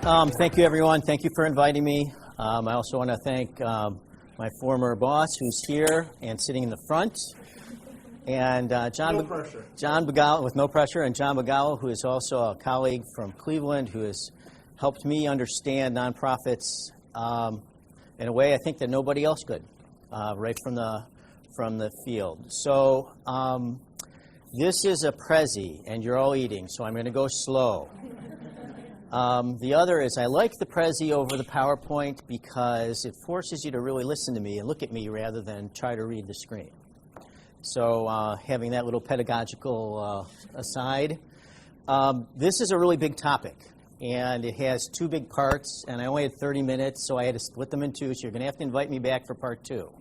Thank you, everyone. Thank you for inviting me. I also want to thank my former boss, who's here and sitting in the front, and John Bagalo, with no pressure, and John Bagalo, who is also a colleague from Cleveland, who has helped me understand nonprofits in a way I think that nobody else could, right from the field. So this is a Prezi, and you're all eating, so I'm going to go slow. The other is I like the Prezi over the PowerPoint because it forces you to really listen to me and look at me rather than try to read the screen. So having that little pedagogical aside, this is a really big topic, and it has two big parts, and I only had 30 minutes, so I had to split them in two, so you're going to have to invite me back for part two.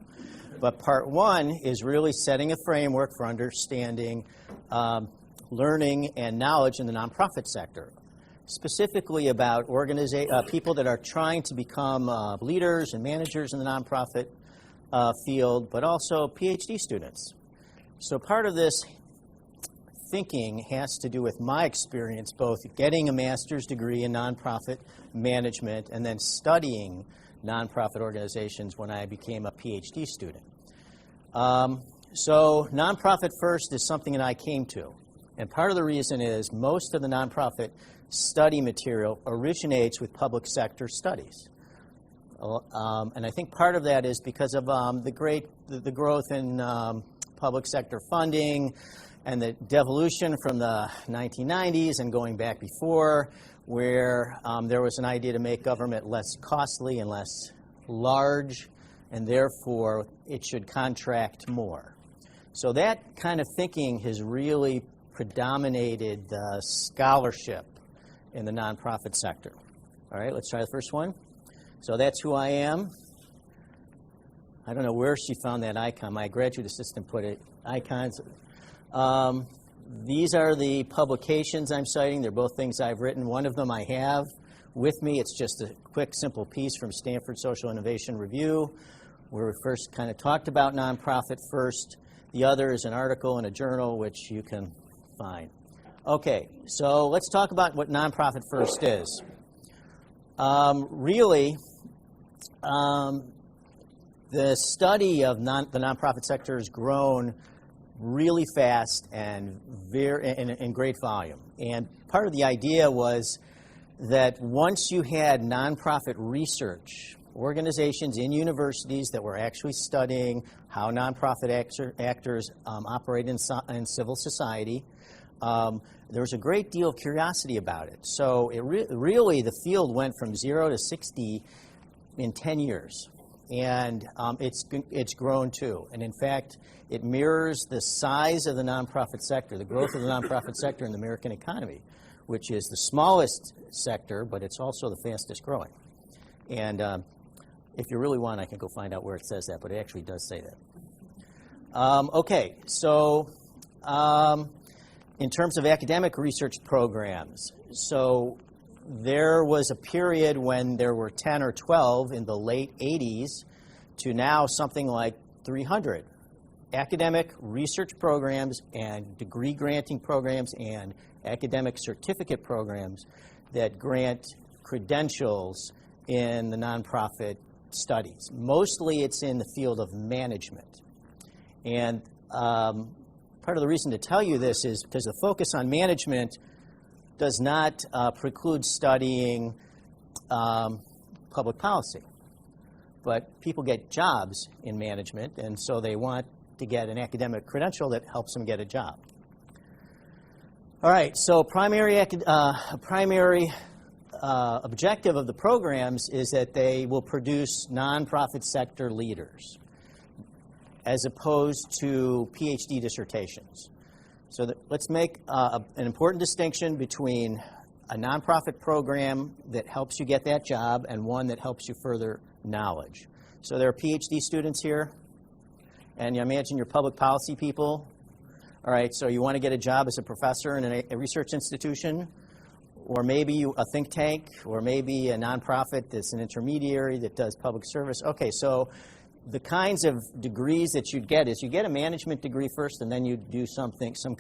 But part one is really setting a framework for understanding learning and knowledge in the nonprofit sector, specifically about people that are trying to become leaders and managers in the nonprofit field, but also PhD students. So part of this thinking has to do with my experience, both getting a master's degree in nonprofit management and then studying nonprofit organizations when I became a PhD student. So nonprofit first is something that I came to. And part of the reason is most of the nonprofit study material originates with public sector studies. And I think part of that is because of the growth in public sector funding and the devolution from the 1990s and going back before, where there was an idea to make government less costly and less large, and therefore it should contract more. So that kind of thinking has really predominated the scholarship in the nonprofit sector. All right, let's try the first one. So that's who I am. I don't know where she found that icon. My graduate assistant put it, icons. These are the publications I'm citing. They're both things I've written. One of them I have with me. It's just a quick, simple piece from Stanford Social Innovation Review, where we first kind of talked about nonprofit first. The other is an article in a journal, which you can find. Okay, so let's talk about what nonprofit first is. Really, the study of the nonprofit sector has grown really fast and in great volume. And part of the idea was that once you had nonprofit research, organizations in universities that were actually studying how nonprofit actors operate in civil society, there was a great deal of curiosity about it. So really the field went from 0 to 60 in 10 years. And it's grown too. And in fact, it mirrors the size of the nonprofit sector, the growth of the nonprofit sector in the American economy, which is the smallest sector, but it's also the fastest growing. And if you really want, I can go find out where it says that, but it actually does say that. Okay, so in terms of academic research programs, so there was a period when there were 10 or 12 in the late 80s to now something like 300 academic research programs and degree granting programs and academic certificate programs that grant credentials in the nonprofit studies. Mostly it's in the field of management. And part of the reason to tell you this is because the focus on management does not preclude studying public policy. But people get jobs in management, and so they want to get an academic credential that helps them get a job. All right, so primary objective of the programs is that they will produce nonprofit sector leaders as opposed to PhD dissertations. So let's make an important distinction between a nonprofit program that helps you get that job and one that helps you further knowledge. So there are PhD students here, and you imagine you're public policy people. All right, so you want to get a job as a professor in a research institution, or maybe a think tank, or maybe a nonprofit that's an intermediary that does public service. Okay, so the kinds of degrees that you'd get is you get a management degree first, and then you do some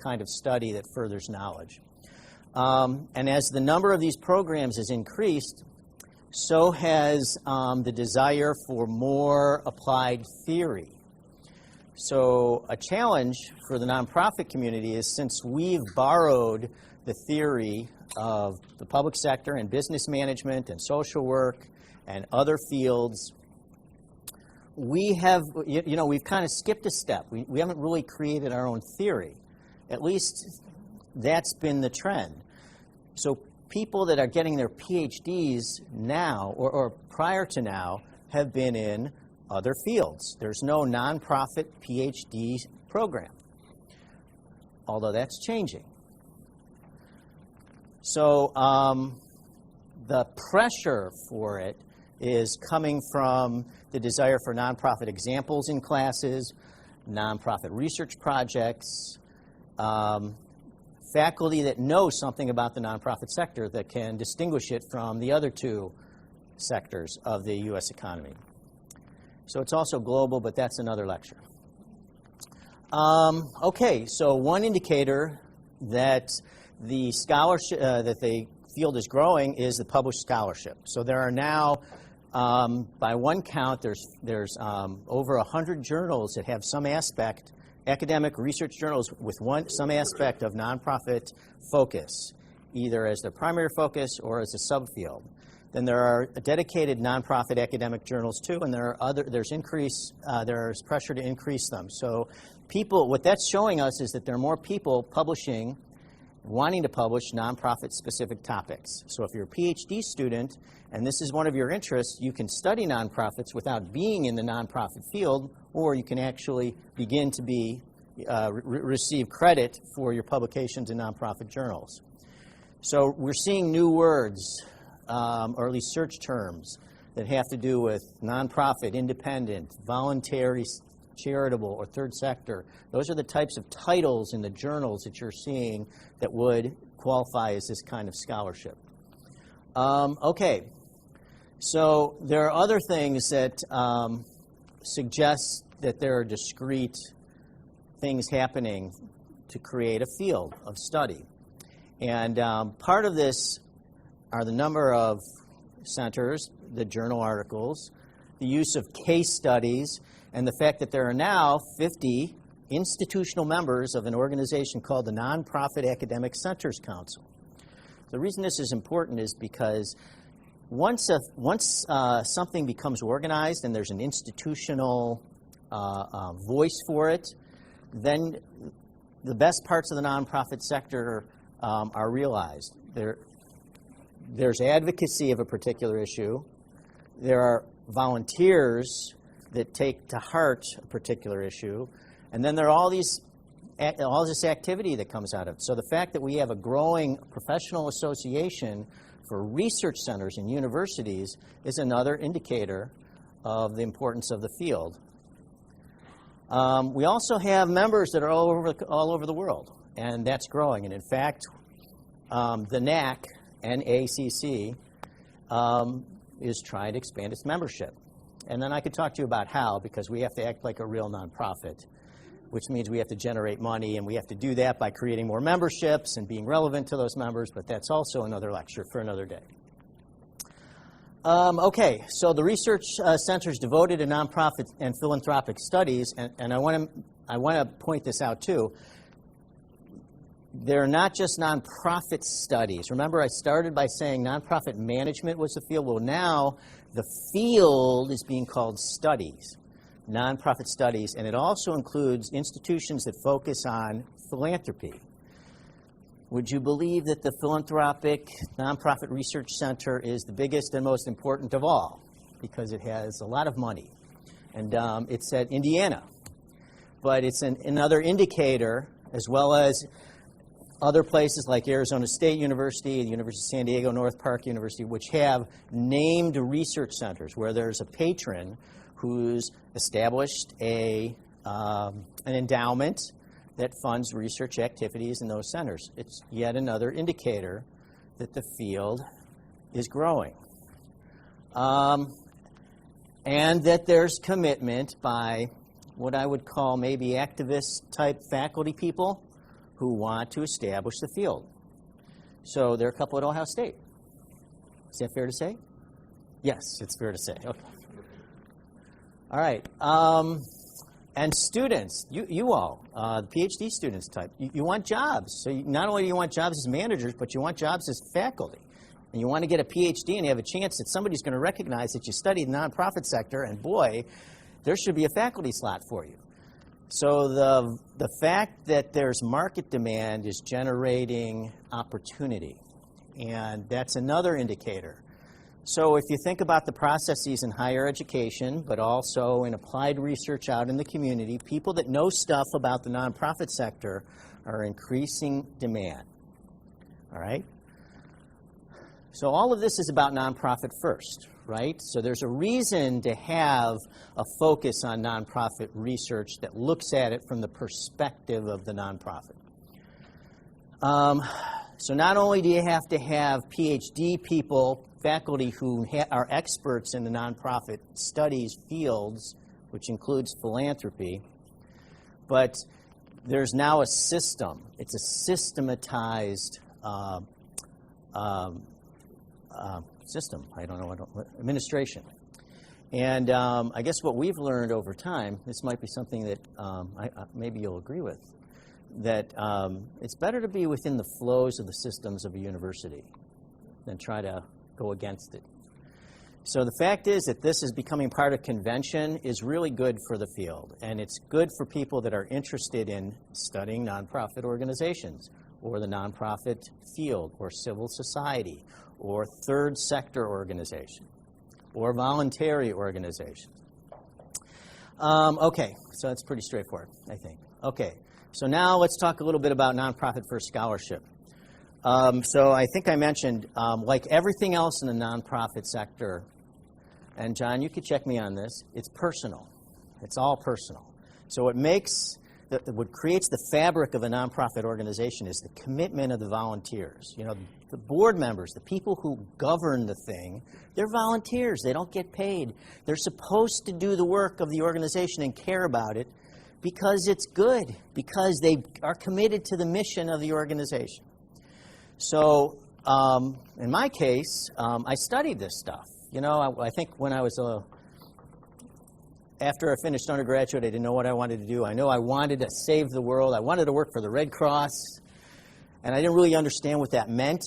kind of study that furthers knowledge. And as the number of these programs has increased, so has the desire for more applied theory. So a challenge for the nonprofit community is, since we've borrowed the theory of the public sector and business management and social work and other fields, we have, we've kind of skipped a step. We haven't really created our own theory. At least that's been the trend. So people that are getting their PhDs now or prior to now have been in other fields. There's no nonprofit PhD program, although that's changing. So the pressure for it is coming from the desire for nonprofit examples in classes, nonprofit research projects, faculty that know something about the nonprofit sector that can distinguish it from the other two sectors of the U.S. economy. So it's also global, but that's another lecture. Okay, so one indicator that the scholarship, that the field is growing, is the published scholarship. So there are now, by one count, there's over 100 journals that have some aspect, academic research journals with some aspect of nonprofit focus, either as their primary focus or as a subfield. Then there are dedicated nonprofit academic journals too, and there's pressure to increase them. So what that's showing us is that there are more people wanting to publish nonprofit specific topics. So if you're a PhD student and this is one of your interests, you can study nonprofits without being in the nonprofit field, or you can actually begin to receive credit for your publications in nonprofit journals. So we're seeing new words, or at least search terms, that have to do with nonprofit, independent, voluntary, charitable, or third sector. Those are the types of titles in the journals that you're seeing that would qualify as this kind of scholarship. Okay, so there are other things that suggest that there are discrete things happening to create a field of study. And part of this are the number of centers, the journal articles, the use of case studies, and the fact that there are now 50 institutional members of an organization called the Nonprofit Academic Centers Council. The reason this is important is because once something becomes organized and there's an institutional voice for it, then the best parts of the nonprofit sector are realized. There's advocacy of a particular issue. There are volunteers that take to heart a particular issue, and then there are all this activity that comes out of it. So the fact that we have a growing professional association for research centers and universities is another indicator of the importance of the field. We also have members that are all over the world, and that's growing. And in fact, the NAC, NACC, is trying to expand its membership. And then I could talk to you about how, because we have to act like a real nonprofit, which means we have to generate money, and we have to do that by creating more memberships and being relevant to those members, but that's also another lecture for another day. Okay, so the research centers devoted to nonprofit and philanthropic studies, and I want to point this out too. They're not just nonprofit studies. Remember, I started by saying nonprofit management was the field. Well, now the field is being called studies, nonprofit studies, and it also includes institutions that focus on philanthropy. Would you believe that the philanthropic nonprofit research center is the biggest and most important of all? Because it has a lot of money. And it's at Indiana. But it's another indicator, as well as other places like Arizona State University, the University of San Diego, North Park University, which have named research centers where there's a patron who's established an endowment that funds research activities in those centers. It's yet another indicator that the field is growing. And that there's commitment by what I would call maybe activist-type faculty people who want to establish the field. So there are a couple at Ohio State. Is that fair to say? Yes, it's fair to say. Okay. All right. And students, you all, the PhD students type, you want jobs. So not only do you want jobs as managers, but you want jobs as faculty. And you want to get a PhD and you have a chance that somebody's going to recognize that you studied the nonprofit sector, and boy, there should be a faculty slot for you. So the fact that there's market demand is generating opportunity, and that's another indicator. So if you think about the processes in higher education, but also in applied research out in the community, people that know stuff about the nonprofit sector are increasing demand. All right? So all of this is about nonprofit first, right? So there's a reason to have a focus on nonprofit research that looks at it from the perspective of the nonprofit. So not only do you have to have PhD people, faculty who are experts in the nonprofit studies fields, which includes philanthropy, but there's now a system. It's a systematized system. I don't know what administration. And I guess what we've learned over time, this might be something that maybe you'll agree with, that it's better to be within the flows of the systems of a university than try to go against it. So the fact is that this is becoming part of convention is really good for the field, and it's good for people that are interested in studying nonprofit organizations or the nonprofit field or civil society or third sector organization or voluntary organizations. Okay, so that's pretty straightforward, I think. Okay, so now let's talk a little bit about nonprofit first scholarship. So I think I mentioned, like everything else in the nonprofit sector, and John, you could check me on this, it's personal. It's all personal. So what creates the fabric of a nonprofit organization is the commitment of the volunteers. You know, the board members, the people who govern the thing, they're volunteers. They don't get paid. They're supposed to do the work of the organization and care about it because it's good, because they are committed to the mission of the organization. So in my case, I studied this stuff. You know, I think when I was after I finished undergraduate, I didn't know what I wanted to do. I know I wanted to save the world. I wanted to work for the Red Cross, and I didn't really understand what that meant.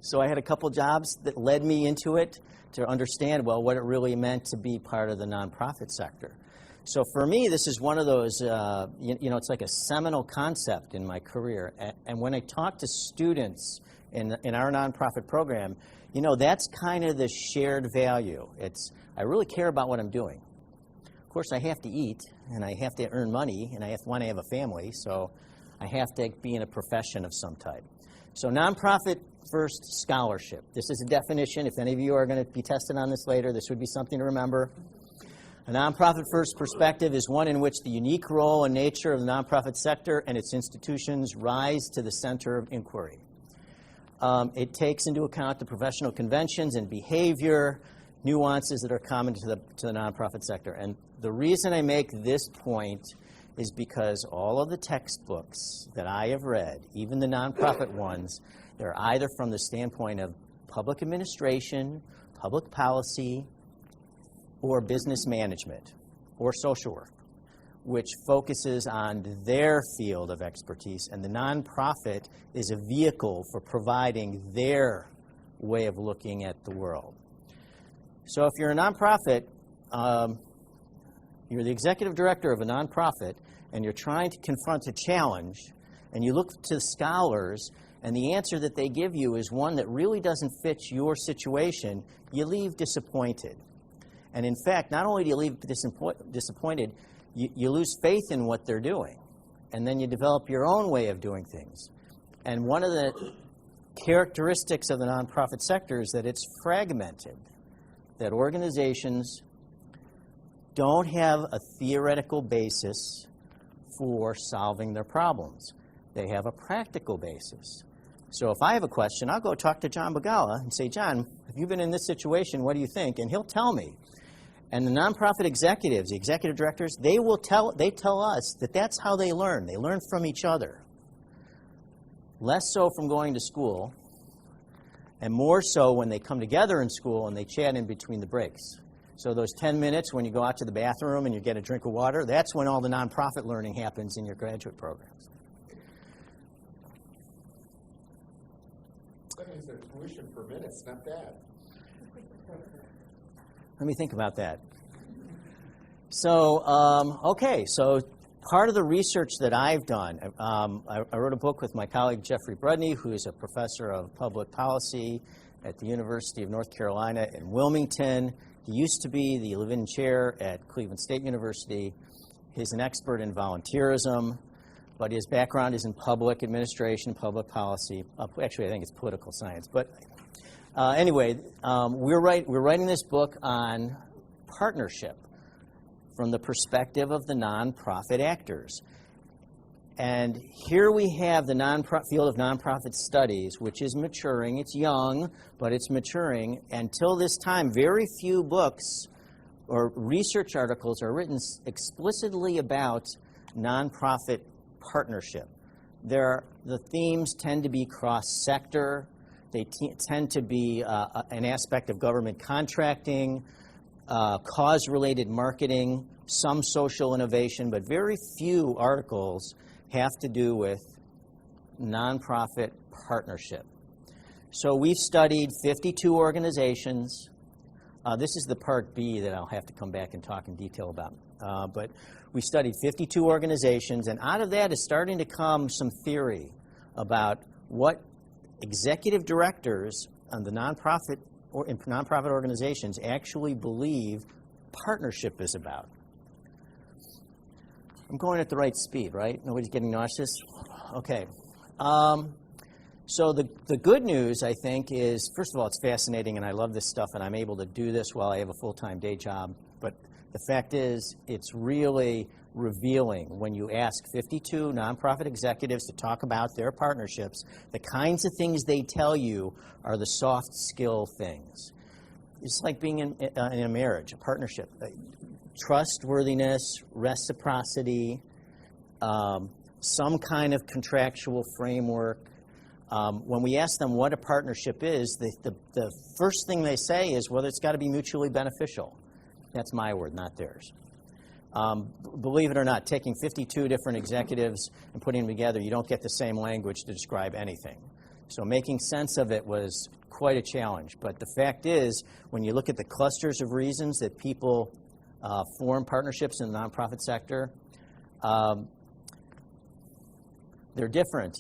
So I had a couple jobs that led me into it to understand, well, what it really meant to be part of the nonprofit sector. So for me, this is one of those, you know, it's like a seminal concept in my career. And when I talk to students in our nonprofit program, you know, that's kind of the shared value. I really care about what I'm doing. Of course, I have to eat, and I have to earn money, and I want to have a family, so I have to be in a profession of some type. So nonprofit first scholarship. This is a definition. If any of you are going to be tested on this later, this would be something to remember. A nonprofit first perspective is one in which the unique role and nature of the nonprofit sector and its institutions rise to the center of inquiry. It takes into account the professional conventions and behavior, nuances that are common to the nonprofit sector. And the reason I make this point is because all of the textbooks that I have read, even the nonprofit ones, they're either from the standpoint of public administration, public policy, or business management, or social work, which focuses on their field of expertise, and the nonprofit is a vehicle for providing their way of looking at the world. So if you're a nonprofit, you're the executive director of a nonprofit, and you're trying to confront a challenge, and you look to scholars, and the answer that they give you is one that really doesn't fit your situation, you leave disappointed. And in fact, not only do you leave disappointed, you lose faith in what they're doing. And then you develop your own way of doing things. And one of the characteristics of the nonprofit sector is that it's fragmented, that organizations don't have a theoretical basis for solving their problems. They have a practical basis. So if I have a question, I'll go talk to John Bagala and say, John, have you been in this situation? What do you think? And he'll tell me. And the nonprofit executives, the executive directors, they tell us that that's how they learn. They learn from each other. Less so from going to school, and more so when they come together in school and they chat in between the breaks. So those 10 minutes when you go out to the bathroom and you get a drink of water, that's when all the nonprofit learning happens in your graduate programs. That means their tuition per minute's not bad. Let me think about that. So, okay, so part of the research that I've done, I wrote a book with my colleague Jeffrey Brudney, who is a professor of public policy at the University of North Carolina in Wilmington. He used to be the Levin Chair at Cleveland State University. He's an expert in volunteerism, but his background is in public administration, public policy. Actually, I think it's political science. But anyway, we're writing this book on partnership from the perspective of the nonprofit actors. And here we have the field of nonprofit studies, which is maturing. It's young, but it's maturing. Until this time, very few books or research articles are written explicitly about nonprofit partnership. The themes tend to be cross-sector. They tend to be an aspect of government contracting, cause-related marketing, some social innovation, but very few articles have to do with nonprofit partnership. So we've studied 52 organizations. This is the part B that I'll have to come back and talk in detail about. But we studied 52 organizations, and out of that is starting to come some theory about what executive directors on the nonprofit organizations actually believe partnership is about. I'm going at the right speed, right? Nobody's getting nauseous? Okay. So the good news, I think, is, first of all, it's fascinating, and I love this stuff, and I'm able to do this while I have a full-time day job. But the fact is, it's really revealing when you ask 52 nonprofit executives to talk about their partnerships. The kinds of things they tell you are the soft skill things. It's like being in a marriage, a partnership. Trustworthiness, reciprocity, some kind of contractual framework. When we ask them what a partnership is, the first thing they say is whether it's got to be mutually beneficial. That's my word, not theirs. Believe it or not, taking 52 different executives and putting them together, you don't get the same language to describe anything. So making sense of it was quite a challenge. But the fact is, when you look at the clusters of reasons that people form partnerships in the nonprofit sector, they're different.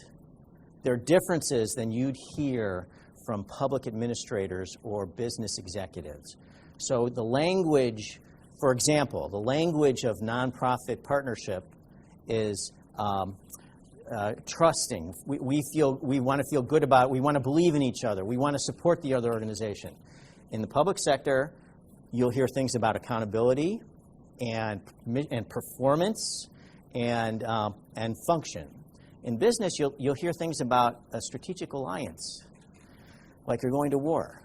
They're differences than you'd hear from public administrators or business executives. So the language, for example, the language of nonprofit partnership is trusting. We want to feel good about it. We want to believe in each other. We want to support the other organization. In the public sector, you'll hear things about accountability and performance and function. In business, you'll hear things about a strategic alliance, like you're going to war.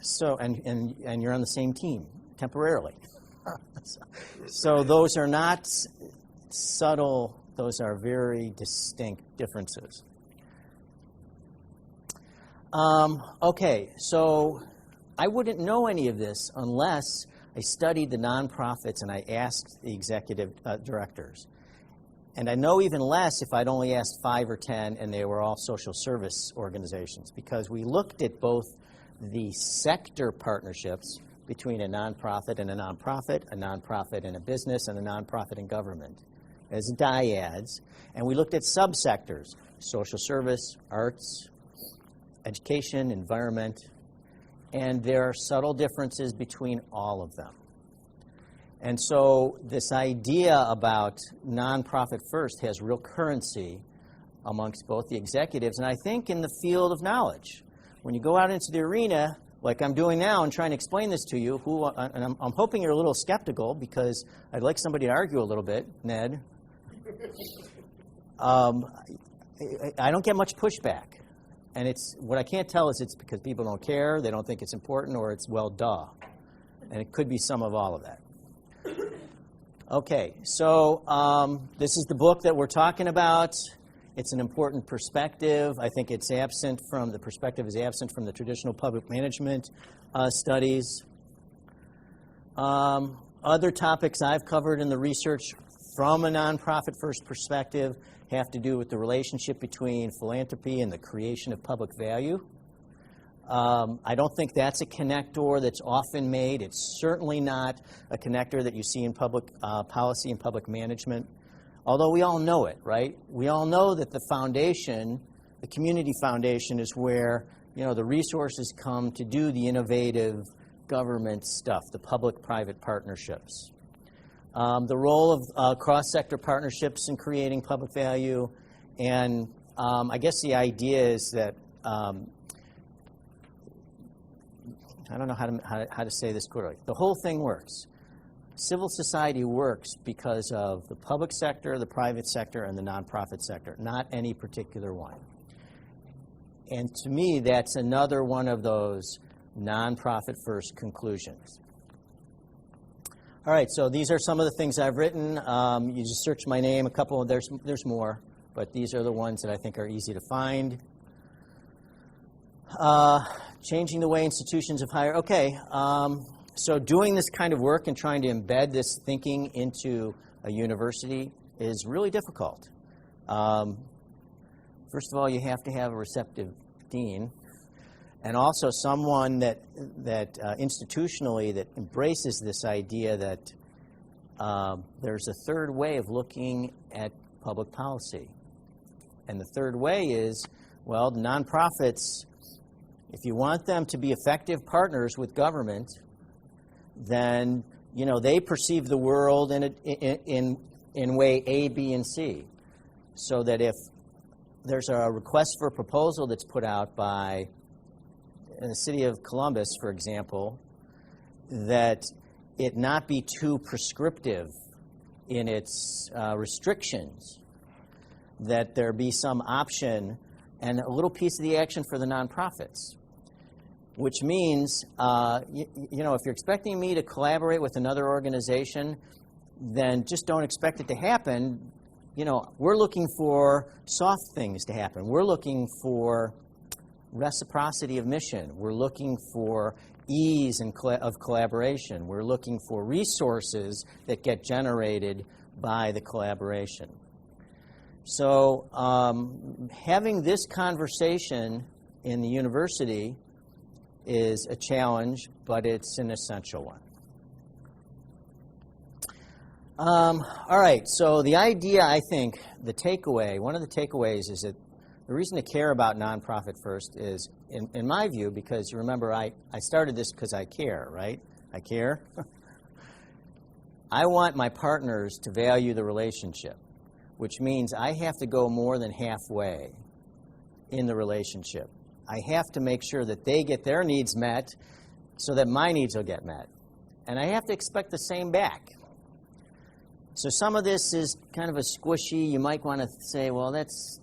So and you're on the same team temporarily. So those are not subtle, those are very distinct differences. Okay, so I wouldn't know any of this unless I studied the nonprofits and I asked the executive directors. And I know even less if I'd only asked 5 or 10 and they were all social service organizations, because we looked at both the sector partnerships between a nonprofit and a nonprofit and a business, and a nonprofit and government as dyads. And we looked at subsectors: social service, arts, education, environment, and there are subtle differences between all of them. And so this idea about nonprofit first has real currency amongst both the executives and I think in the field of knowledge. When you go out into the arena, like I'm doing now and trying to explain this to you, and I'm hoping you're a little skeptical because I'd like somebody to argue a little bit, Ned. I don't get much pushback. And it's what I can't tell is it's because people don't care, they don't think it's important, or it's well, duh. And it could be some of all of that. Okay, so this is the book that we're talking about. It's an important perspective. I think it's absent from, the perspective is absent from the traditional public management studies. Other topics I've covered in the research from a nonprofit first perspective have to do with the relationship between philanthropy and the creation of public value. I don't think that's a connector that's often made. It's certainly not a connector that you see in public policy and public management, although we all know it, right? We all know that the foundation, the community foundation, is where, the resources come to do the innovative government stuff, the public-private partnerships. The role of cross-sector partnerships in creating public value, and I guess the idea is that I don't know how to say this clearly. The whole thing works. Civil society works because of the public sector, the private sector, and the nonprofit sector, not any particular one. And to me, that's another one of those nonprofit first conclusions. All right, so these are some of the things I've written. You just search my name, a couple, there's more, but these are the ones that I think are easy to find. Changing the way institutions of higher, okay. So doing this kind of work and trying to embed this thinking into a university is really difficult. First of all, you have to have a receptive dean, and also someone that institutionally that embraces this idea that there's a third way of looking at public policy. And the third way is, well, nonprofits, if you want them to be effective partners with government, then they perceive the world in way A, B, and C. So that if there's a request for a proposal that's put out by the city of Columbus, for example, that it not be too prescriptive in its restrictions, that there be some option and a little piece of the action for the nonprofits. Which means, if you're expecting me to collaborate with another organization, then just don't expect it to happen. We're looking for soft things to happen. We're looking for reciprocity of mission. We're looking for ease of collaboration. We're looking for resources that get generated by the collaboration. So having this conversation in the university is a challenge, but it's an essential one. All right, so the idea, I think, the takeaway, one of the takeaways is that the reason to care about nonprofit first is, in my view, because you remember I started this because I care, right? I care. I want my partners to value the relationship, which means I have to go more than halfway in the relationship. I have to make sure that they get their needs met so that my needs will get met. And I have to expect the same back. So some of this is kind of a squishy. You might want to say, well, that's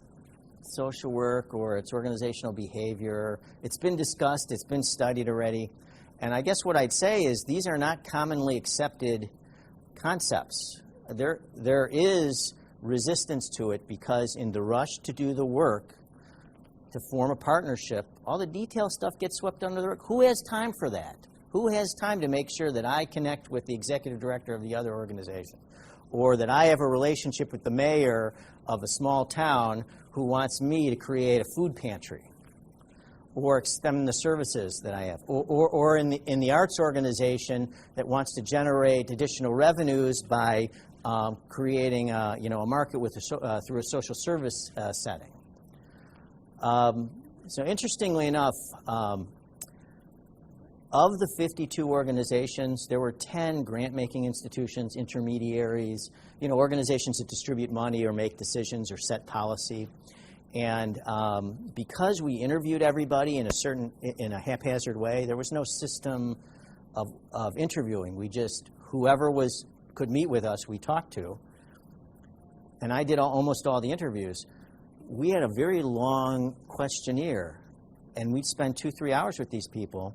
social work or it's organizational behavior. It's been discussed. It's been studied already. And I guess what I'd say is these are not commonly accepted concepts. There is resistance to it because in the rush to do the work, to form a partnership, all the detail stuff gets swept under the rug. Who has time for that? Who has time to make sure that I connect with the executive director of the other organization? Or that I have a relationship with the mayor of a small town who wants me to create a food pantry? Or extend the services that I have? Or in the arts organization that wants to generate additional revenues by creating a market with through a social service setting. So interestingly enough, of the 52 organizations, there were 10 grant-making institutions, intermediaries, organizations that distribute money or make decisions or set policy. And because we interviewed everybody in a haphazard way, there was no system of interviewing. We just, whoever could meet with us, we talked to. And I did almost all the interviews. We had a very long questionnaire, and we'd spend 2-3 hours with these people.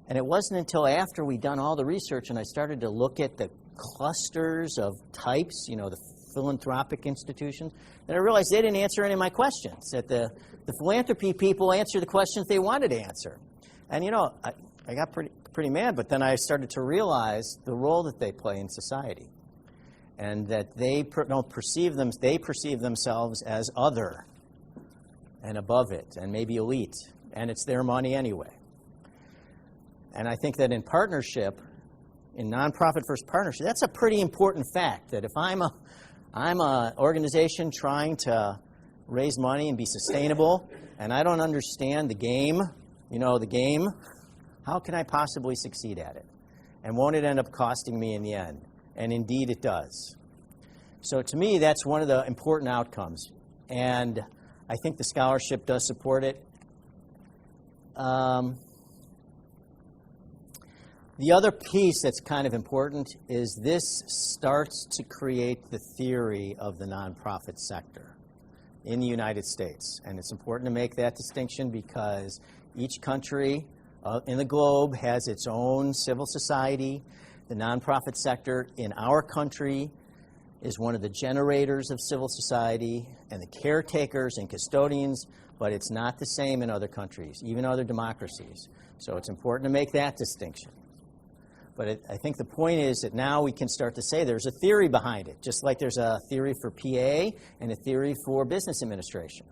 And it wasn't until after we'd done all the research and I started to look at the clusters of types, the philanthropic institutions, that I realized they didn't answer any of my questions, that the philanthropy people answered the questions they wanted to answer. And you know, I got pretty mad, but then I started to realize the role that they play in society, and that they don't perceive them, they perceive themselves as other and above it and maybe elite, and it's their money anyway. And I think that in partnership, in nonprofit first partnership, that's a pretty important fact, that if I'm an organization trying to raise money and be sustainable, and I don't understand the game, you know, the game, how can I possibly succeed at it? And won't it end up costing me in the end? And indeed it does. So to me, that's one of the important outcomes. And I think the scholarship does support it. The other piece that's kind of important is this starts to create the theory of the nonprofit sector in the United States. And it's important to make that distinction because each country in the globe has its own civil society. The nonprofit sector in our country is one of the generators of civil society and the caretakers and custodians, but it's not the same in other countries, even other democracies. So it's important to make that distinction. But I think the point is that now we can start to say there's a theory behind it, just like there's a theory for PA and a theory for business administration.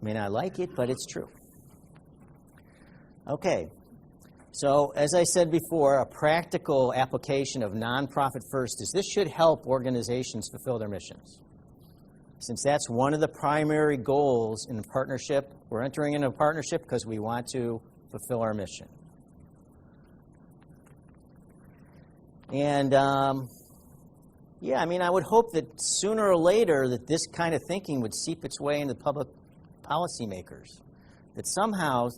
I may not like it, but it's true. Okay, so as I said before, a practical application of nonprofit first is this should help organizations fulfill their missions. Since that's one of the primary goals in a partnership, we're entering into a partnership because we want to fulfill our mission. And yeah, I mean, I would hope that sooner or later that this kind of thinking would seep its way into public policymakers. That somehow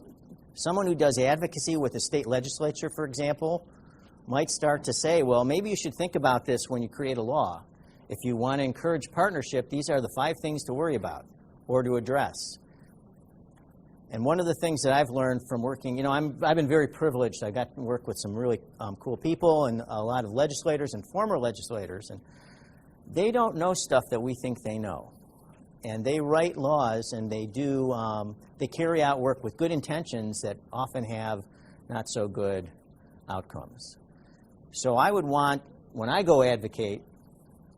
someone who does advocacy with the state legislature, for example, might start to say, well, maybe you should think about this when you create a law. If you want to encourage partnership, these are the 5 things to worry about or to address. And one of the things that I've learned from working, you know, I've been very privileged. I got to work with some really cool people and a lot of legislators and former legislators, and they don't know stuff that we think they know. And they write laws and they do, they carry out work with good intentions that often have not so good outcomes. So I would want, when I go advocate,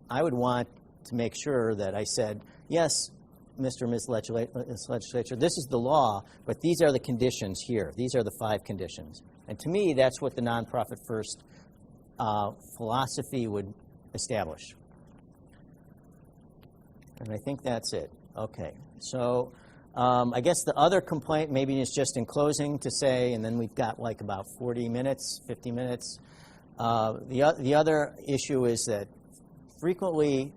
I would want to make sure that I said, yes, Mr. and Ms. Legislature, this is the law, but these are the conditions here. These are the 5 conditions. And to me, that's what the nonprofit first philosophy would establish. And I think that's it. Okay. So I guess the other complaint maybe is just in closing to say, and then we've got like about 40 minutes, 50 minutes. The other issue is that frequently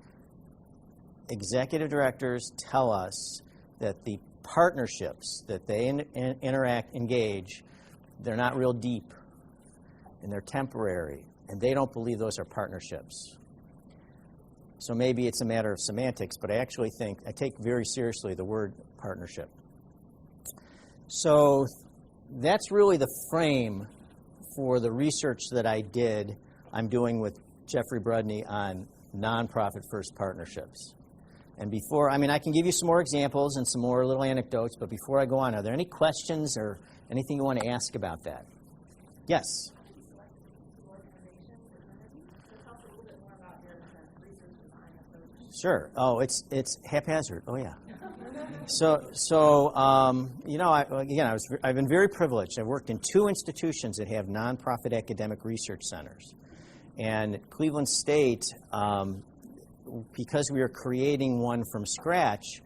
executive directors tell us that the partnerships that they engage, they're not real deep and they're temporary, and they don't believe those are partnerships. So maybe it's a matter of semantics, but I actually think, I take very seriously the word partnership. So that's really the frame for the research that I'm doing with Jeffrey Brudney on nonprofit first partnerships. And before, I mean, I can give you some more examples and some more little anecdotes, but before I go on, are there any questions or anything you want to ask about that? Yes? Sure. Oh, it's haphazard. Oh, yeah. You know, I've been very privileged. I've worked in 2 institutions that have nonprofit academic research centers. And at Cleveland State, because we are creating one from scratch,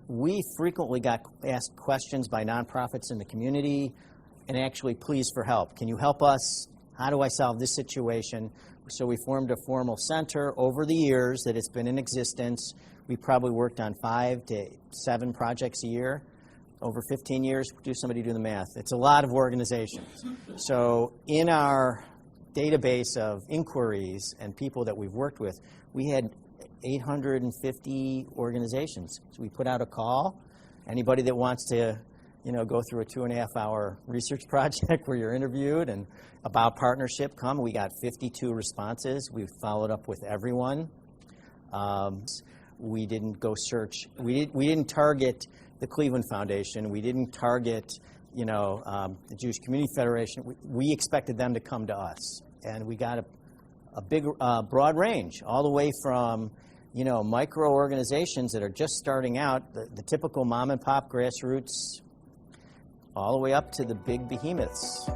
we frequently got asked questions by nonprofits in the community and actually pleas for help. Can you help us? How do I solve this situation? So we formed a formal center over the years that it's been in existence. We probably worked on 5 to 7 projects a year. Over 15 years, somebody do the math. It's a lot of organizations. So in our database of inquiries and people that we've worked with, we had 850 organizations. So we put out a call. Anybody that wants to, you know, go through a 2.5-hour research project where you're interviewed and about partnership, come. We got 52 responses. We've followed up with everyone. We didn't go search. We didn't target the Cleveland Foundation. We didn't target, the Jewish Community Federation. We expected them to come to us, and we got a big, broad range, all the way from, micro organizations that are just starting out, the typical mom and pop grassroots, all the way up to the big behemoths.